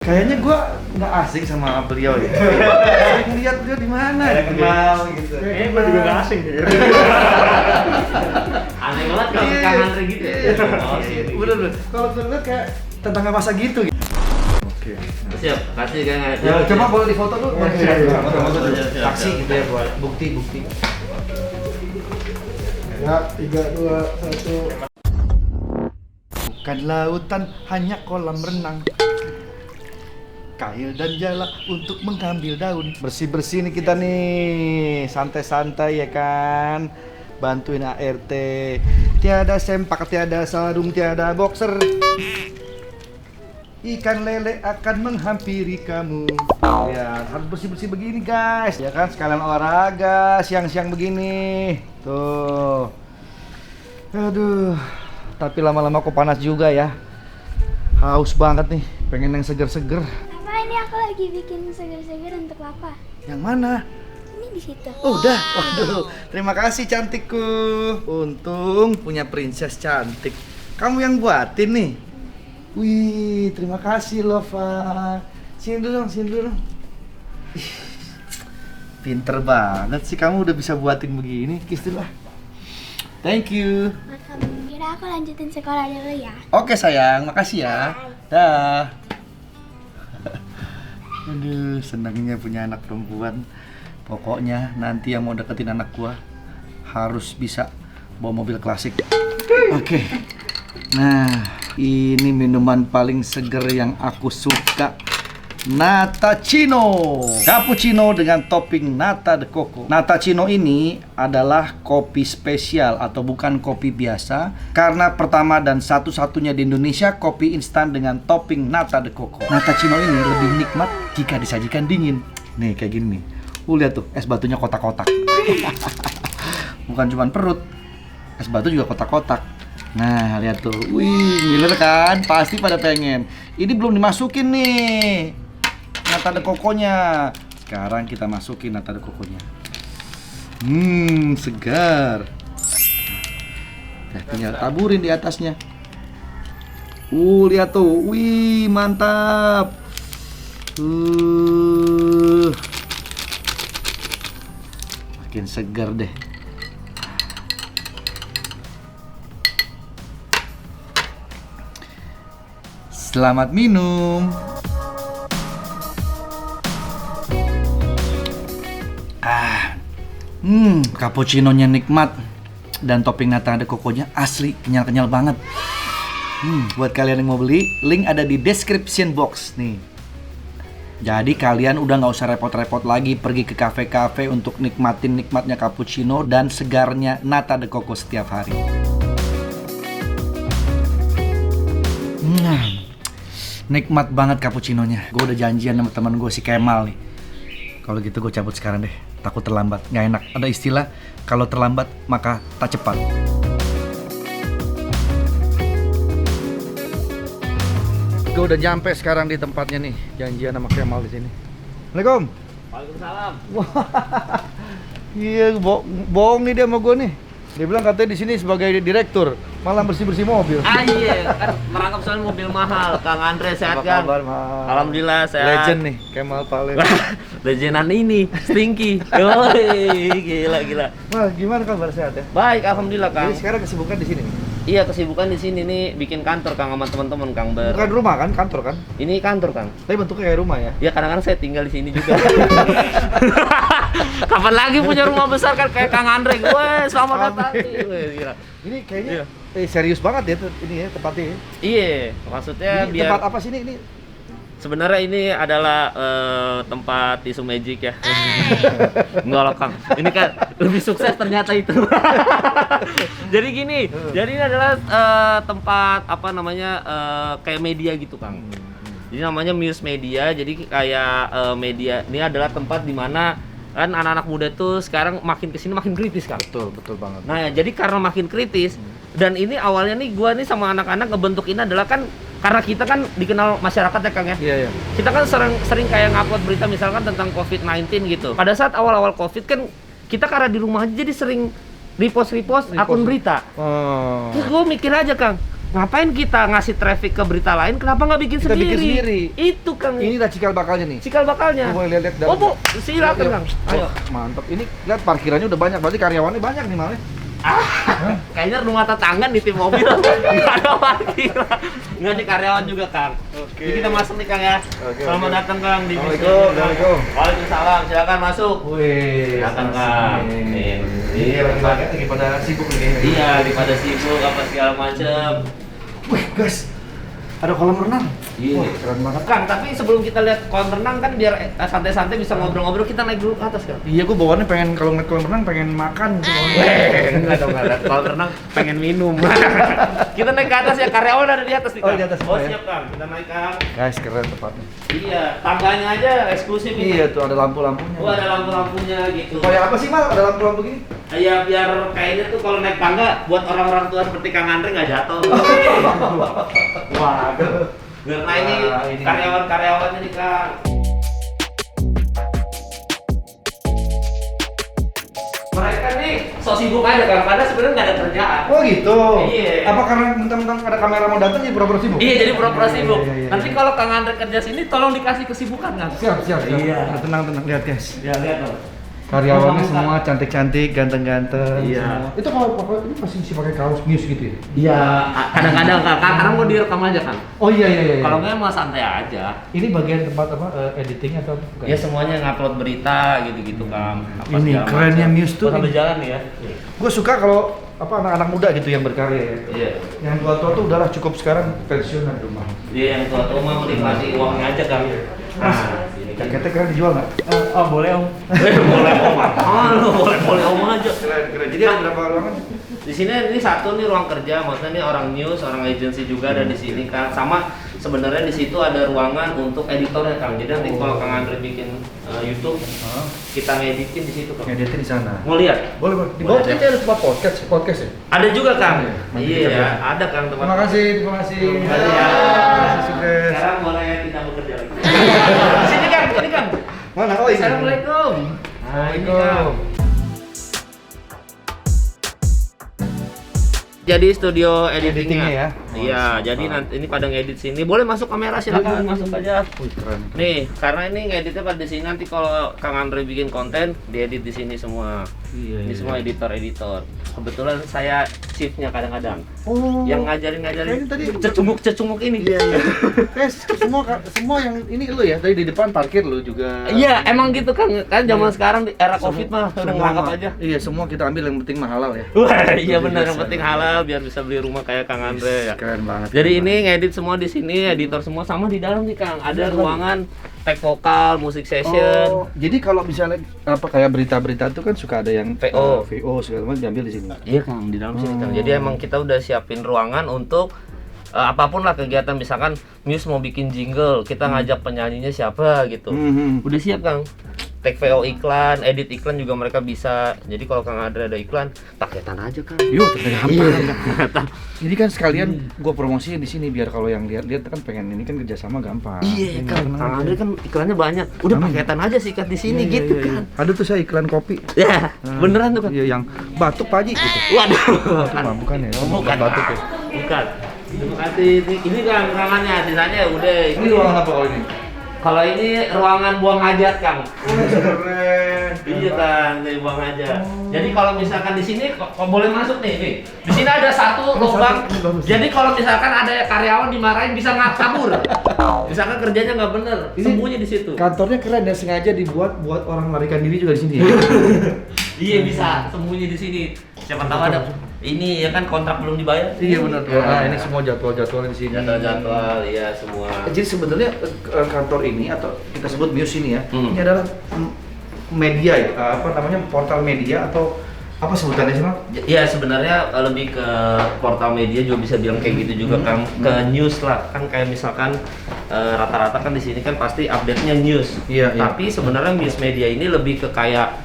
Kayaknya gue nggak asing sama beliau ya. Sering lihat beliau di mana? Kenal gitu. Kayaknya gue juga nggak asing gitu. Aneh banget kalau Kang Andre gitu ya. Bener. Kalau terlihat kayak tetangga masa gitu. Oke. Siap, kasih Kang. Ya, coba boleh difoto dulu. Foto-foto dulu. Siap. Saksi gitu ya buat bukti. Ya, 3, 2, 1. Bukan lautan, hanya kolam renang. Kail dan jala untuk mengambil daun. Bersih-bersih nih kita nih, santai-santai ya kan. Bantuin ART. Tiada sempak, tiada sarung, tiada boxer. Ikan lele akan menghampiri kamu. Ya, harus bersih-bersih begini guys. Ya kan, sekalian olahraga siang-siang begini. Tuh. Aduh. Tapi lama-lama kok panas juga ya. Haus banget nih, pengen yang seger-seger. Apa ini aku lagi bikin segar-segar untuk apa? Yang mana? Ini di situ. Udah, waduh. Terima kasih cantikku. Untung punya princess cantik. Kamu yang buatin nih. Wih, terima kasih Lova. Sini dulu dong. Ih, pinter banget sih kamu udah bisa buatin begini. Kiss dulu lah. Thank you. Kira aku lanjutin sekolah dulu ya. Oke sayang, makasih ya. Dah. Aduh, senangnya punya anak perempuan. Pokoknya nanti yang mau deketin anak gua harus bisa bawa mobil klasik. Oke. Nah, ini minuman paling seger yang aku suka. Natacino cappuccino dengan topping nata de coco. Natacino ini adalah kopi spesial atau bukan kopi biasa, karena pertama dan satu-satunya di Indonesia kopi instan dengan topping nata de coco. Natacino ini lebih nikmat jika disajikan dingin. Nih kayak gini nih. Lihat tuh, es batunya kotak-kotak. Bukan cuma perut, es batu juga kotak-kotak. Nah, lihat tuh. Wih, ngiler kan? Pasti pada pengen. Ini belum dimasukin nih nata de coconya. Sekarang kita masukin nata de coconya. Segar. Nah, tinggal taburin di atasnya. Lihat tuh. Wih, mantap. Makin segar deh. Selamat minum. Cappuccino-nya nikmat dan topping nata de coco-nya asli kenyal-kenyal banget. Buat kalian yang mau beli, link ada di description box nih. Jadi kalian udah nggak usah repot-repot lagi pergi ke kafe-kafe untuk nikmatnya cappuccino dan segarnya nata de coco setiap hari. Nikmat banget cappuccino-nya. Gue udah janjian sama teman gue si Kemal nih. Kalau gitu gue cabut sekarang deh. Takut terlambat, nggak enak. Ada istilah, kalau terlambat maka tak cepat. Gue udah nyampe sekarang di tempatnya nih. Janjian sama Kemal di sini. Assalamualaikum. Waalaikumsalam. Wah, iya, bohong nih dia sama gue nih. Dia bilang katanya di sini sebagai direktur, malah bersih-bersih mobil. Iya, kan merangkap soal mobil mahal. Kang Andre sehat kan? Apa kabar, Mas? Alhamdulillah sehat. Legend nih, Kemal Pale. Legendan ini, Stinky. Yoi, gila. Wah, gimana kabar, sehat ya? Baik, alhamdulillah Kang. Jadi sekarang kesibukan di sini nih? Iya, kesibukan di sini nih bikin kantor Kang sama teman-teman Kang Bukan rumah kan, kantor kan? Ini kantor Kang. Tapi bentuknya kayak rumah ya? Ya kadang-kadang saya tinggal di sini juga. Kapan lagi punya rumah besar kan kayak Kang Andre? Weh, selamat datang. Gila. Ini kayaknya Iya. serius banget ya ini ya tempatnya ya? Iya, maksudnya Ini biar tempat apa sih ini? sebenarnya ini adalah tempat tisu magic ya. Enggak lah Kang, ini kan lebih sukses ternyata itu. Jadi gini, jadi ini adalah tempat apa namanya kayak media gitu Kang. Jadi namanya Muse Media, jadi kayak media ini adalah tempat di mana kan anak-anak muda tuh sekarang makin kesini makin kritis Kang. Betul banget. Nah jadi karena makin kritis dan ini awalnya nih gua nih sama anak-anak ngebentuk ini adalah kan karena kita kan dikenal masyarakat ya Kang ya. Iya. Kita kan sering kayak ngupload berita misalkan tentang COVID-19 gitu. Pada saat awal-awal COVID kan kita karena di rumah aja jadi sering repost akun berita. Oh. Terus gue mikir aja Kang, ngapain kita ngasih traffic ke berita lain? Kenapa nggak bikin Kita sendiri? bikin sendiri. Itu Kang. Ini udah cikal bakalnya nih. Cikal bakalnya. Boleh lihat Oh Bu, silakan Kang. Ayo. Mantap. Ini lihat parkirannya udah banyak, berarti karyawannya banyak nih malah. Kayaknya rumah tetangga di tim mobil nggak ada parkiran. Nggak nih karyawan juga Kang. Oke. Jadi kita masuk nih Kang ya. Oke, Selamat oke. datang Kang di Assalamualaikum. Waalaikumsalam. Silakan masuk. Wih, Silakan Kang. Ini lagi pada sibuk nih. Iya, daripada sibuk apa segala macam. Wih, guys. Ada kolam renang. Iya. Wah, keren banget. Kang, tapi sebelum kita lihat kolam renang kan biar santai-santai bisa ngobrol-ngobrol, kita naik dulu ke atas Kang. Iya, gua bawaannya pengen kalau ngeliat kolam renang pengen makan gitu. Enggak dong, enggak. Kolam renang pengen minum. Kita naik ke atas ya, karyawan ada di atas nih, Kang. Oh, di atas Oh, semua ya? siap, Kang. Kita naik, Kang. Guys, keren tempatnya. Iya, tangganya aja eksklusif ini. Iya tuh ada lampu-lampunya. Oh, ada lampu-lampunya gitu. Supaya apa sih, Mal? Ada lampu-lampu gini? Ya biar kayaknya tuh kalau naik tangga buat orang-orang tua seperti Kang Andre nggak jatuh. Waduh. Karena ini Wah, ini. karyawan-karyawannya nih Kang. Mereka nih so sibuk aja Kang, padahal sebenarnya nggak ada kerjaan. Oh gitu. Iya. Apa karena mentang-mentang ada kamera mau datang jadi pura-pura sibuk? Iya jadi pura-pura sibuk. Iya, iya, iya. Nanti kalau Kang Andre kerja sini, tolong dikasih kesibukan Kang. Siap. Iya. Nah, tenang, lihat guys. Ya lihat dong. Karyawannya Muka-muka. semua cantik-cantik, ganteng-ganteng. Iya. semua. Itu kalau ini pasti pakai kaos news gitu ya? Iya, kadang-kadang Kang, karena mau direkam aja Kang. Oh iya. Kalau nggak mau santai aja. Ini bagian tempat apa editing atau bukan? Ya semuanya ngupload berita gitu-gitu Kang. Apa Ini segala kerennya macam. Muse tuh Sambil ini. jalan nih ya. Gue suka kalau apa anak-anak muda gitu yang berkarya ya. Iya. Yang tua-tua tuh udahlah cukup sekarang pensiunan di rumah. Dia yang tua-tua mah menikmati uangnya aja Kang. Mas, Ini kan. jaketnya keren dijual nggak? Oh boleh om. Boleh om. Boleh om aja. Keren. Jadi ada berapa ruangan? Di sini ini satu nih ruang kerja, maksudnya nih orang news, orang agency juga ada di sini Kang. Sama sebenarnya di situ ada ruangan untuk editornya Kang. Jadi nanti kalau Kang Andre bikin YouTube, kita ngeditin di situ Kang. Ngeditnya di sana. Mau lihat? Boleh. Di bawah Boleh, kita ada tempat podcast ya. Ada juga Kang. Nanti kita Iya, lihat. ada Kang tempat. Terima kasih. Terima kasih ya. Sukses. Sekarang boleh tidak bekerja lagi. Sini Kang. Mana? Oh ini. Assalamualaikum. Waalaikumsalam. Jadi studio editingnya Editingnya ya? Iya, jadi nanti ini pada ngedit sini. Boleh masuk kamera silakan masuk aja. Wih, keren. Nih, karena ini ngeditnya pada di sini nanti kalau Kang Andre bikin konten, diedit di sini semua. Iya. Ini semua editor. Kebetulan saya chiefnya kadang-kadang. Oh. Yang ngajarin Ini tadi cecunguk ini. Iya. Semua yang ini lu ya. Tadi di depan parkir lu juga. Iya, emang gitu kan zaman sekarang di era Covid mah udah ngelangkap aja. Iya, semua kita ambil yang penting mah halal ya. Wah, iya benar yang penting halal biar bisa beli rumah kayak Kang Andre ya. Keren banget. Jadi ini ngedit semua di sini, editor semua sama di dalam nih Kang. Ada ruangan tag vokal, musik session. Oh, jadi kalau misalnya apa kayak berita-berita itu kan suka ada yang VO. VO segala macam diambil di sini. Iya Kang, di dalam sini Kang. Jadi emang kita udah siapin ruangan untuk apapun lah kegiatan, misalkan Muse mau bikin jingle, kita ngajak penyanyinya siapa gitu. Udah siap Kang. Tag VO iklan, edit iklan juga mereka bisa. Jadi kalau Kang Andre ada iklan, paketan aja Kang. Yuk, gampang. Iya. Jadi kan sekalian gua promosiin di sini biar kalau yang lihat kan pengen ini kan kerjasama gampang. Iya Ini Kang, tenang Kang aja. Andre kan iklannya banyak. Udah paketan aja sikat di sini Iya, gitu iya, kan. iya. Ada tuh saya iklan kopi. Ya, beneran tuh Kang. Iya, yang batuk Pak Haji gitu. Waduh, Bukan ya? bukan batuk ya. Bukan. Terima kasih. Ini Kang ruangannya, sisanya udah. Ini ruangan apa kalau ini? Kalau ini ruangan buang hajat Kang. Keren. Iya Kang, dari buang hajat. Jadi kalau misalkan di sini kok boleh masuk nih. Di sini ada satu lubang. Jadi kalau misalkan ada karyawan dimarahin bisa kabur. Misalkan kerjanya nggak bener, sembunyi di situ. Kantornya keren dan sengaja dibuat buat orang melarikan diri juga di sini ya. Iya bisa sembunyi di sini. Siapa tahu ada ini ya kan kontrak belum dibayar. Iya benar. Ya. Nah, ini semua jadwal-jadwal di sini. Jadwal, iya semua. Jadi sebenarnya kantor ini atau kita sebut Muse ini ya, Hmm. ini adalah media ya, apa namanya portal media atau apa sebutannya sih Mal? Ya sebenarnya lebih ke portal media juga bisa bilang kayak gitu juga Kang, ke news lah kan kayak misalkan rata-rata kan di sini kan pasti update-nya news. Iya, iya. Tapi sebenarnya news media ini lebih ke kayak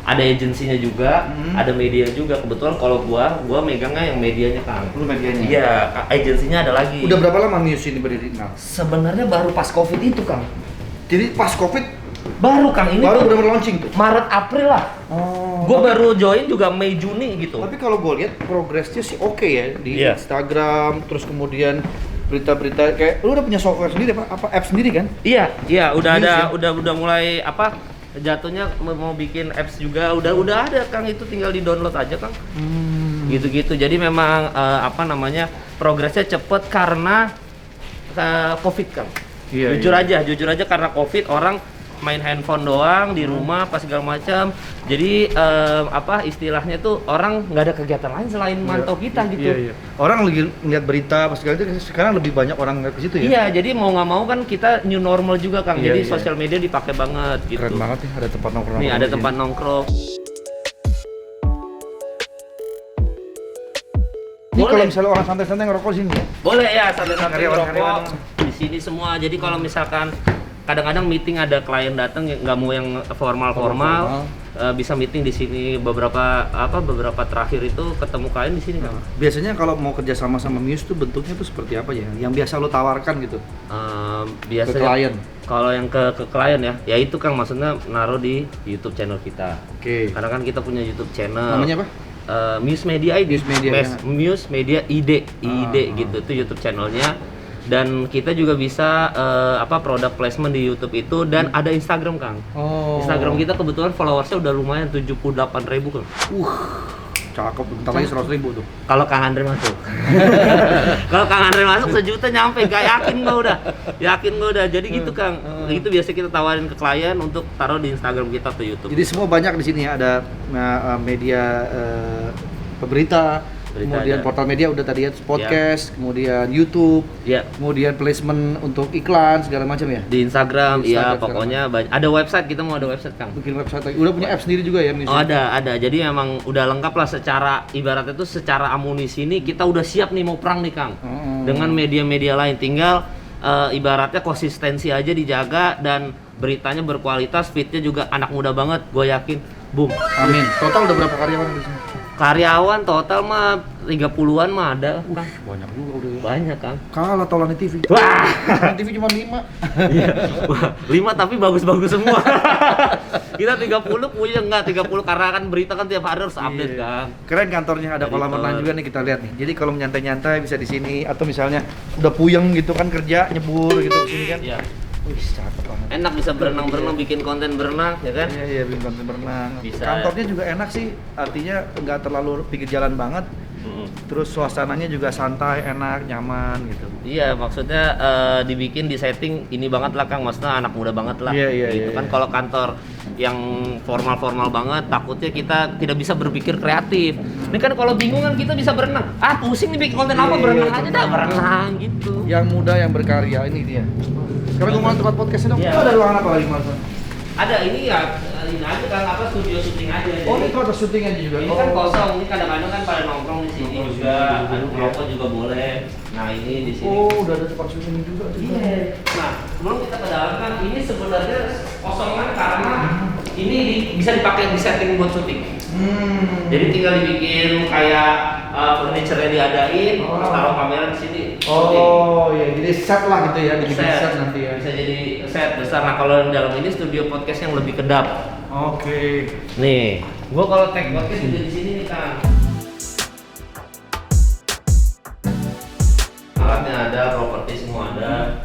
ada agensinya juga, ada media juga. Kebetulan kalau gua megangnya yang medianya Kang. Lu medianya? Iya, agensinya ada lagi. Udah berapa lama Muse ini berdiri? Nah, Sebenarnya baru pas Covid itu Kang. jadi pas Covid Baru Kang ini baru tuh benar-benar launching tuh. Maret April lah. Oh, Gue baru join juga Mei Juni gitu. Tapi kalau gue lihat progresnya sih oke ya di Iya. Instagram, terus kemudian berita-berita kayak lu udah punya software sendiri apa app sendiri kan? Iya, udah Serius ada, ya? udah mulai apa? Jatuhnya mau bikin apps juga, udah ada Kang, itu tinggal di download aja Kang. Gitu-gitu. Jadi memang apa namanya progresnya cepet karena COVID Kang. Iya, Jujur aja karena COVID orang main handphone doang di rumah pas segala macam. Jadi apa istilahnya tuh orang nggak ada kegiatan lain selain mantau kita gitu. Iya. Orang lagi ngeliat berita pas segala itu sekarang lebih banyak orang ngeliat ke situ ya. Iya, jadi mau nggak mau kan kita new normal juga Kang. Iya, Jadi iya. sosial media dipakai banget gitu. Keren banget nih ada tempat nongkrong. Nih ada tempat nongkrong. Ini kalau Boleh. misalnya orang santai-santai ngerokok sini ya? Boleh ya, santai-santai Karyawan-karyawan. ngerokok di sini semua. Jadi kalau misalkan kadang-kadang meeting ada klien datang nggak mau yang formal, bisa meeting di sini. Beberapa terakhir itu ketemu klien di sini Kang. Biasanya kalau mau kerja sama Muse tuh bentuknya tuh seperti apa ya? Yang biasa lo tawarkan gitu Biasanya ke klien. kalau yang ke klien ya itu Kang maksudnya naruh di YouTube channel kita. Oke. Karena kan kita punya YouTube channel. Namanya apa? Muse Media ID. Muse Media, ya. Muse Media ID gitu itu YouTube channelnya. Dan kita juga bisa produk placement di YouTube itu dan ada Instagram Kang. Oh. Instagram kita kebetulan followersnya udah lumayan 78.000 Kang. Cakep, bentar lagi 100.000 tuh. Kalau Kang Andre masuk. Kalau Kang Andre masuk sejuta nyampe, gak yakin gua udah. Jadi gitu Kang. Itu biasa kita tawarin ke klien untuk taruh di Instagram kita atau YouTube. Jadi semua banyak di sini ya, ada media pemberita, kemudian ada. portal media udah tadi ya, podcast, kemudian YouTube, Ya, kemudian placement untuk iklan segala macam ya. di Instagram, Di Instagram ya pokoknya banyak. Ada website, kita mau ada website Kang. Bikin website lagi. Udah punya app sendiri juga ya, Muse? Oh ada. Jadi emang udah lengkap lah secara ibaratnya tuh secara amunisi ini kita udah siap nih mau perang nih Kang. Dengan media-media lain tinggal ibaratnya konsistensi aja dijaga dan beritanya berkualitas, feednya juga anak muda banget, gue yakin. Boom. Amin. Total udah berapa karyawan di sini? Karyawan total mah 30-an mah ada, Kang. Banyak juga udah ya. Banyak, Kang. Kalah Taulani TV. Wah, Taulani TV cuma 5. iya. Wah, 5 tapi bagus-bagus semua. Kita 30 punya enggak 30 karena kan berita kan tiap hari harus update, Iya. Kang. Keren kantornya, ada kolam Editor. renang juga nih, kita lihat nih. Jadi kalau nyantai-nyantai bisa di sini, atau misalnya udah puyeng gitu kan kerja nyebur gitu ke sini kan. Iya. Wih, cakep banget. Enak bisa berenang-berenang, bikin konten berenang, ya kan? Iya, bikin konten berenang. Bisa. Kantornya juga enak sih, artinya nggak terlalu pinggir jalan banget. Terus suasananya juga santai, enak, nyaman gitu. Iya, maksudnya dibikin di setting ini banget lah Kang, maksudnya anak muda banget lah. Iya, gitu iya, kan iya. kalau kantor yang formal-formal banget, takutnya kita tidak bisa berpikir kreatif. Ini kan kalau bingung kan kita bisa berenang. Ah, pusing nih bikin konten apa, Iya, berenang iya, aja dah, berenang gitu. Yang muda yang berkarya, ini dia. Sekarang gue mau tempat podcastnya dong. Iya. Ada ruangan apa lagi Mas? Ada ini ya, ini aja kan apa studio syuting aja. Oh, Jadi- ini tempat syuting aja juga. Ini kan kosong, ini kadang-kadang kan pada nongkrong di sini Nongkrong juga, di sini, aduh iya. ngerokok juga boleh. Nah ini di sini. Oh, udah ada tempat syuting juga. Iya. Nah, sebelum kita ke dalam kan ini sebenarnya kosongan karena ini bisa dipakai di setting buat syuting. Jadi tinggal dibikin kayak furniture-nya diadain, Oh. terus taruh kamera di sini. syuting. Oh, iya, jadi set lah gitu ya, dibikin set nanti ya. Bisa jadi set besar. Nah, kalau yang dalam ini studio podcast yang lebih kedap. Oke. Nih, gua kalau tag podcast juga di sini nih, Kang. Alatnya ada, properti semua ada.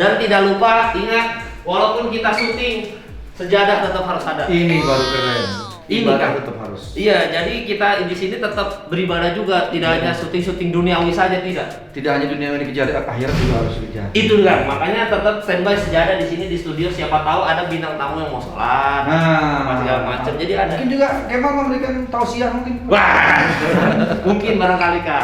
Dan tidak lupa ingat, walaupun kita syuting, sejadah tetap harus ada. Ini baru keren. Ini Ibadah kan tetap harus. Iya, jadi kita di sini tetap beribadah juga, tidak hanya syuting-syuting duniawi saja, tidak. Tidak hanya dunia ini kejar, akhirat juga harus kejar. Itu kan, makanya tetap standby sejadah di sini di studio. Siapa tahu ada bintang tamu yang mau sholat, apa segala macam. Jadi ada. Mungkin juga Kemal memberikan tausiah mungkin. Wah, mungkin barangkali Kak,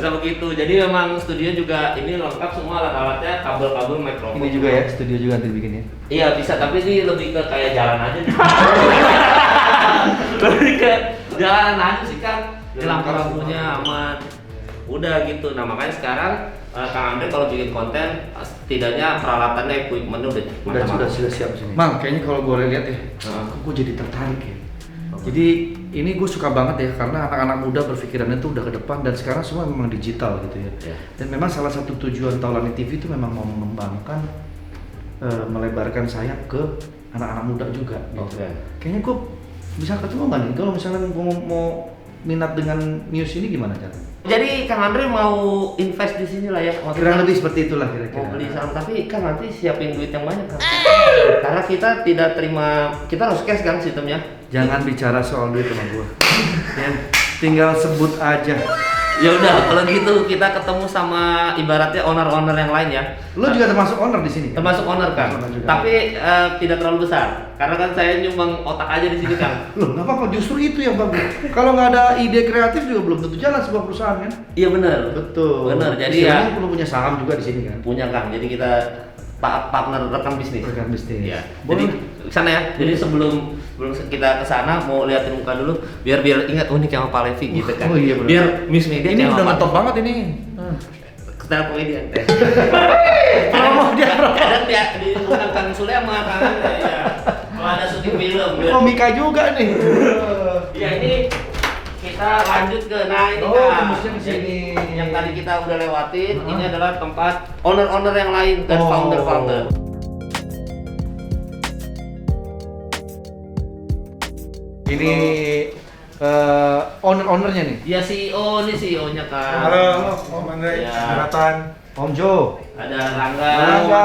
bisa begitu. Jadi memang studio juga ini lengkap semua alat-alatnya, kabel-kabel, mikrofon. Ini juga ya, studio juga nanti bikin ya. Iya bisa, tapi ini lebih ke kayak jalan aja. Lebih ke jalan aja sih Kang. Ini lampu-lampunya aman. Udah gitu. Nah makanya sekarang Kang Andre kalau bikin konten, setidaknya peralatannya, equipment-nya udah mantap-mantap. sudah siap sini. Mang, kayaknya kalau gue lihat ya, kok gue jadi tertarik ya. Jadi ini gue suka banget ya, karena anak-anak muda berpikirannya tuh udah ke depan dan sekarang semua memang digital gitu ya. Ya. Dan memang salah satu tujuan Taulani TV itu memang mau mengembangkan, melebarkan sayap ke anak-anak muda juga gitu. Oke. Kayaknya gue Bisa ketemu nggak nih? Kalau misalnya gue mau minat dengan Muse ini gimana cara? Jadi Kang Andre mau invest di sini lah ya. Kurang lebih seperti itulah kira-kira. Mau beli saham, tapi kan nanti siapin duit yang banyak kan. Karena kita tidak terima, kita harus cash kan sistemnya. Jangan bicara soal duit sama gua. Ya, tinggal sebut aja. Ya udah, kalau gitu kita ketemu sama ibaratnya owner-owner yang lain ya. Lu juga termasuk owner di sini kan? Termasuk owner kan, Owner juga. tapi tidak terlalu besar. Karena kan saya nyumbang otak aja di sini kan. Loh, nggak apa-apa, justru itu yang bagus. Kalau nggak ada ide kreatif juga belum tentu jalan sebuah perusahaan kan? Iya benar. Betul. Benar. Jadi Istilahnya ya perlu punya saham juga di sini kan? punya Kang. Jadi kita partner rekan bisnis. Rekan bisnis. Iya. Boleh. Jadi kesana ya. Jadi sebelum kita kesana mau liatin muka dulu, biar ingat ini kayak Pak Levi gitu kan. Oh iya, benar. Biar Miss Media Ini kayak udah Pak- ngetop banget ini. Stand up comedian. Promo dia, promo. Kadang dia diundang Kang Sule sama Kang Andre ya. Kalau ada syuting film. ya. Komika juga nih. Ya ini kita lanjut ke ini Oh, Kang. tembusnya ke sini. Jadi, yang tadi kita udah lewatin, ini adalah tempat owner-owner yang lain dan Oh. founder-founder. Ini owner-ownernya nih. Ya CEO ini CEO-nya Kang. Halo, Om Andre, Ya. Jonathan. Om Jo. Ada Rangga, Rangga.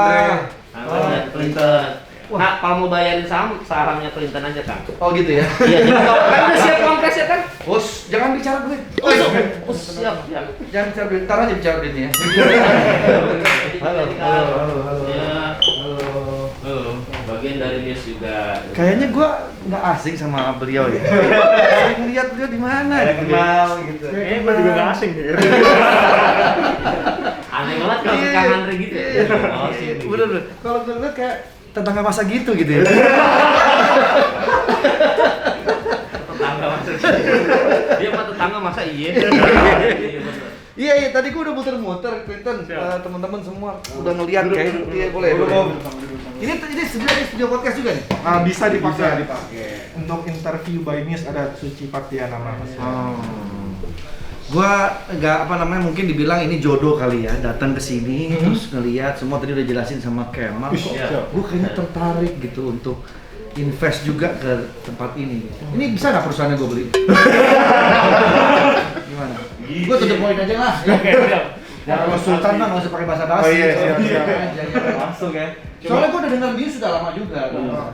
Rangga dan Clinton. Nah, kalau mau bayarin sahamnya Clinton aja Kang. Oh gitu ya. Iya, jadi kalau kan udah siap kompres ya kan? Bos, jangan bicara duit. Siap, siap. Jangan bicara duit, ntar aja bicara duit ya. Halo, halo, halo, halo. Ya, Halo. bagian dari news juga. Kayaknya gua nggak asing sama beliau ya. Sering lihat beliau di mana? gitu. Kayaknya gue juga gak asing nih. Aneh banget kalau ke Kang Andre gitu ya. Oh, sih. Bener-bener. Kalau gue lihat kayak tetangga masa gitu gitu ya. Tetangga masa gitu. Dia mah tetangga masa iya. Iya, bener. Iya, iya, tadi gua udah muter-muter, Clinton, teman-teman semua udah ngeliat kayak iya boleh. Ini studio podcast juga nih. Nah, bisa dipakai. Untuk interview by Miss ada Suci Partiana Mas. Gua nggak apa namanya mungkin dibilang ini jodoh kali ya, datang ke sini terus ngelihat semua tadi udah jelasin sama Kemal. Gua kayaknya tertarik gitu untuk invest juga ke tempat ini. Ini bisa nggak perusahaannya gua beli? Gimana? Gua tutup poin aja lah. Oke, siap. Jangan kalau Sultan mah nggak usah pakai bahasa basi. Oh iya, siap. Langsung ya. Soalnya gua udah dengar Muse sudah lama juga.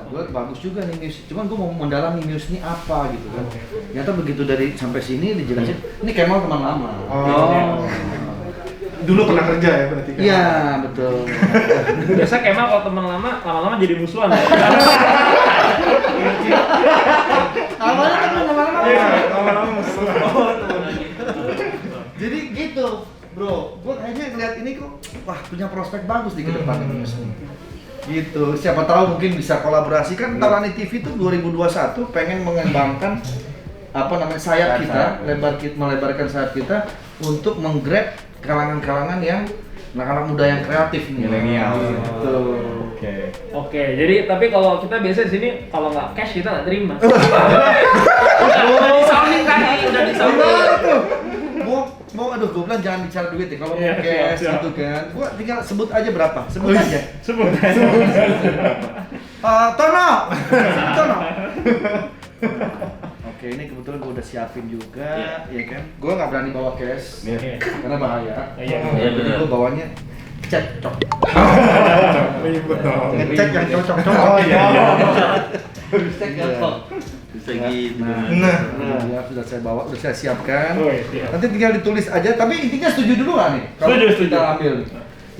Gua bagus juga nih Muse. Cuman gua mau mendalami Muse ini apa gitu kan. Ternyata begitu dari sampai sini dijelasin. Ini Kemal teman lama. Oh. Dulu pernah kerja ya berarti kan? Iya, betul. Biasa Kemal kalau teman lama-lama jadi musuhan. Awalnya kan lama-lama. Iya, lama-lama musuh. Jadi gitu, bro. Gua kayaknya ngeliat ini kok, wah punya prospek bagus di ke depan ini. Gitu. Siapa tahu mungkin bisa kolaborasi kan. Taulani TV itu 2021 pengen mengembangkan apa namanya sayap kita, melebarkan sayap kita untuk menggrab kalangan-kalangan yang anak-anak muda yang kreatif nih. Milenial. Gitu. Oke, jadi tapi kalau kita biasa di sini kalau nggak cash kita nggak terima. Udah di-sounding tadi, udah di-sounding. Benar tuh. Mau aduh gue bilang jangan bicara duit ya kalau mau Iya, cash siap. gitu kan. Gua tinggal sebut aja berapa. Sebut aja. Sebut. Tono. Tono. Oke, ini kebetulan gue udah siapin juga, ya kan. Gue nggak berani bawa cash Iya. karena bahaya. Iya. Jadi benar. gue bawanya cek. Ribet dong. Ngecek yang cocok. Oh iya. Bisa gampang. Bisa gitu. Nah. Ya sudah saya bawa, sudah saya siapkan. Oh, iya, siap. Nanti tinggal ditulis aja. Tapi intinya setuju dulu nggak nih? Kalau Setuju. kita ambil.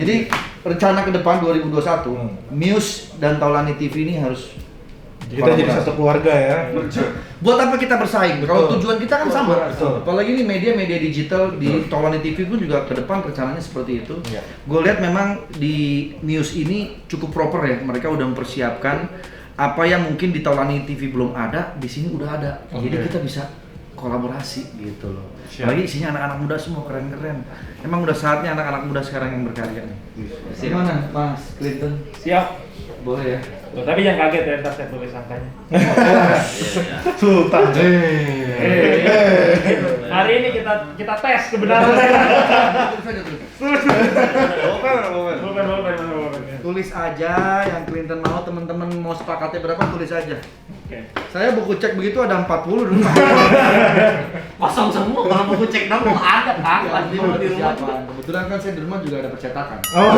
Jadi rencana ke depan 2021, Muse dan Taulani TV ini harus Kita jadi satu keluarga ya. Buat apa kita bersaing? Kalau Betul. tujuan kita kan sama. Betul. Apalagi ini media-media digital di Taulani TV pun juga ke depan rencananya seperti itu. Iya. Gue lihat memang di Muse ini cukup proper ya. Mereka udah mempersiapkan apa yang mungkin di Taulani TV belum ada, di sini udah ada. Jadi Oke. kita bisa kolaborasi gitu loh. Siap. Apalagi isinya anak-anak muda semua keren-keren. Emang udah saatnya anak-anak muda sekarang yang berkarya nih. Gimana, Mas Clinton? Siap. Boleh ya? Tuh, tapi jangan kaget ya ntar saya tulis angkanya. Sultan. Hari ini kita tes kebenaran. Terus aja terus. Bukan. Tulis aja yang Clinton mau, teman-teman mau sepakatnya berapa tulis aja. Oke. Saya buku cek begitu ada 40 di rumah. Kosong semua kalau buku cek dong ada Kang pasti mau di rumah. Siapa? Kebetulan kan saya di rumah juga ada percetakan. Oh.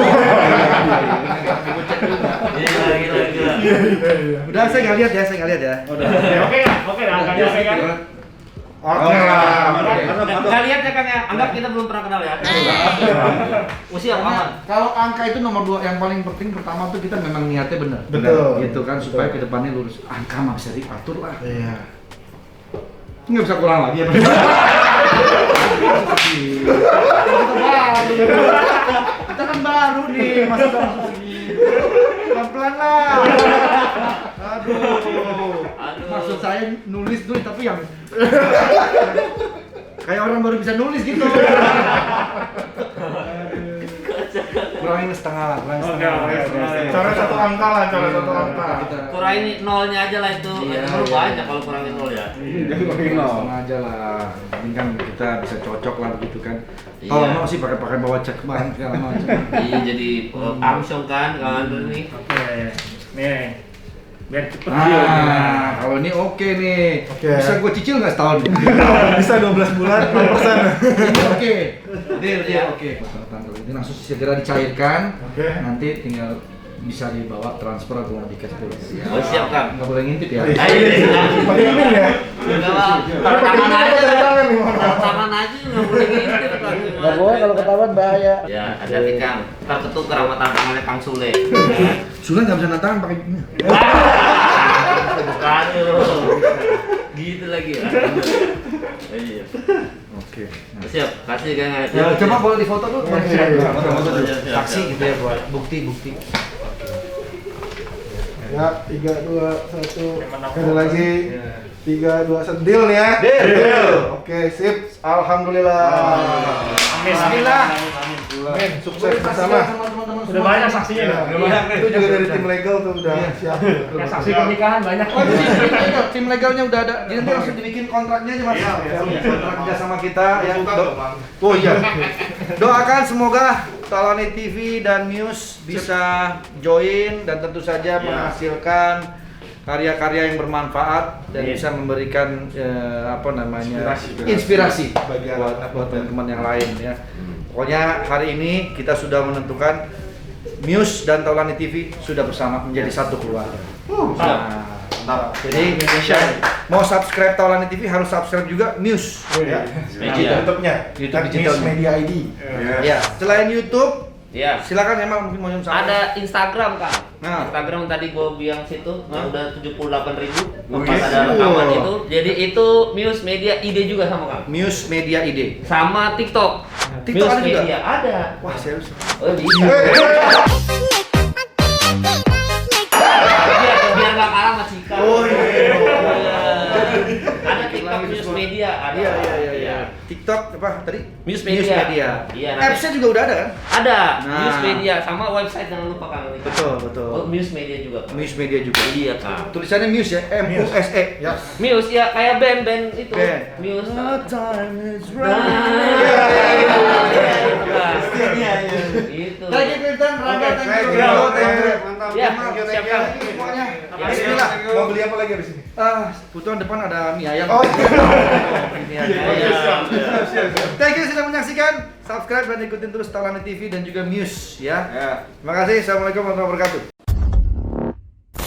Buku cek juga. Gila. Udah saya nggak lihat ya, Udah. Oke lah, angkanya oke kan? Oke lah. Nggak lihat ya kan ya, anggap kita belum pernah kenal ya. Usia aman. Kalau angka itu nomor 2 yang paling penting, pertama tuh kita memang niatnya benar. Betul. Gitu kan supaya ke depannya lurus. Angka mah bisa diatur lah. Iya. Nggak bisa kurang lagi ya. Kita kan baru nih, masa udah langsung segitu. Pelan-pelan lah. Aduh. Maksud saya nulis dulu tapi yang kayak orang baru bisa nulis gitu. Kurangin setengah lah, kurangin setengah. Oke. Cara satu angka lah, cara satu angka. Kurangin nolnya aja lah itu. Iya, Itu iya. banyak kalau kurangin nol ya. Setengah aja lah. Ini kan kita bisa cocok lah begitu kan. Iya. Kalau mau sih pakai bawa cek kemarin segala macam. Iya jadi Armstrong kan kawan nih. Oke. Nih. Biar cepet Nah, dia. kalau ini oke nih. Oke. Bisa gue cicil nggak setahun? Bisa 12 bulan 6%. Ini oke. Deal, oke. Tanggal ini langsung segera dicairkan. Oke. Nanti tinggal bisa dibawa transfer atau mau di cash dulu. Oh siap Kang. Nggak boleh ngintip ya. Ayo. Pakai email ya. Enggak lah. Tapi pakai Tangan email aja. atau tangan nih, mohon maaf. Tangan aja nggak boleh gitu Kang. Nggak boleh kalau ketahuan bahaya. Ya, hati-hati Kang. Ntar ketukar sama tantangannya Kang Sule. Sudah nggak bisa nantangan pakai ini. Aduh. Gitu lagi ya. Iya. Oke. Siap, kasih Kang. Ya, coba boleh difoto dulu. Iya. Foto-foto dulu. Siap, siap, Saksi siap. gitu ya buat bukti. Ya, 3, 2, 1. Gimana, Sekali lagi. 3, 2, 1. Deal nih ya. Deal. Oke, sip. Alhamdulillah. Amin. Bismillah. Amin. Amin. Sukses bersama. Udah banyak saksinya dah. Udah banyak. Itu juga dari tim legal tuh udah Iya. siap. Yang saksi pernikahan banyak. Oh, tim legalnya udah ada. Jadi nanti langsung dibikin kontraknya aja Mas. Kontrak kerja sama kita ya. Oh iya. Doakan semoga Talani TV dan Muse bisa join dan tentu saja menghasilkan karya-karya yang bermanfaat dan bisa memberikan inspirasi buat teman-teman yang lain ya. Pokoknya hari ini kita sudah menentukan Muse dan Taulani TV sudah bersama menjadi satu keluarga. Nah, jadi mau subscribe Taulani TV harus subscribe juga Muse. Ya. Media. YouTube-nya. YouTube News digitalnya. Media ID. Ya, selain YouTube, Ya. silakan emang mungkin mau nyusun. Ada Instagram Kang. Nah. Instagram tadi gua bilang situ udah 78.000 Wih. pas ada rekaman itu. Jadi itu Muse Media ID juga sama Kang. Muse Media ID. Sama TikTok. TikTok Muse ada juga? Media ada. Wah, serius. Oh bisa. Biar nggak kalah sama Cika. Oh, iya. Ada TikTok Muse Media. Ada. Iya. TikTok apa tadi? Muse Media. Iya, nanti- Apps-nya juga udah ada kan? Ada. Nah. Muse Media sama website jangan lupa Kang. Betul. Oh, Muse Media juga. Kang. Muse Media juga. Iya Kang. Tulisannya Muse ya, M-U-S-E. Ya. Muse ya kayak band-band itu. Band. Muse. time is Iya. Itu. Thank you Clinton, Rangga, thank you. Thank you. Thank you. Ya, Thank you, siap, thank you. Kang. Semuanya. Ya, Bismillah. Mau beli apa lagi di sini? Kebetulan depan ada mie ayam. Oh, Mie ayam. Iya. Thank you sudah menyaksikan. Subscribe dan ikutin terus Talani TV dan juga Muse ya. Terima kasih. Assalamualaikum warahmatullahi wabarakatuh.